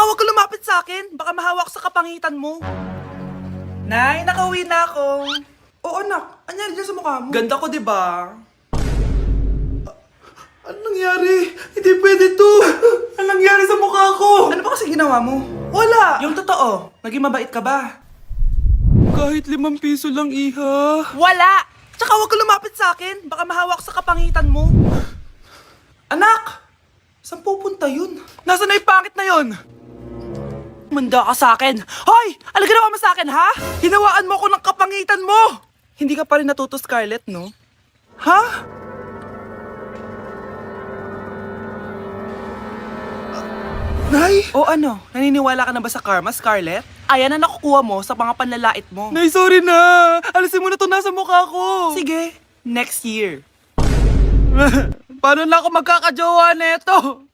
huwag ka lumapit sa akin. Baka mahawak sa kapangitan mo. Nay, nakauwi na ako. Oo, anak. Anyari dyan sa mukha mo? Ganda ko, di ba? Ano nangyari? Hindi pwede to. Ano nangyari sa mukha ko? Ano ba kasi ginawa mo? Wala. Yung totoo, naging mabait ka ba? Kahit 5 piso lang, iha. Wala! Tsaka huwag ka lumapit sa akin. Baka mahawak sa kapangitan mo. Anak! Saan pupunta yun? Nasaan na yung pangit na yun? Manda ka sa akin. Hoy! Ano ginawa mo sa akin, ha? Hinawaan mo ko ng kapangitan mo! Hindi ka pa rin natuto, Scarlett, no? Ha? Nay? O ano? Naniniwala ka na ba sa karma, Scarlett? Ayan na nakukuha mo sa mga panlalait mo. Nay, sorry na! Alisin mo na to nasa mukha ko! Sige, next year. Paano na ako magkakajowa neto?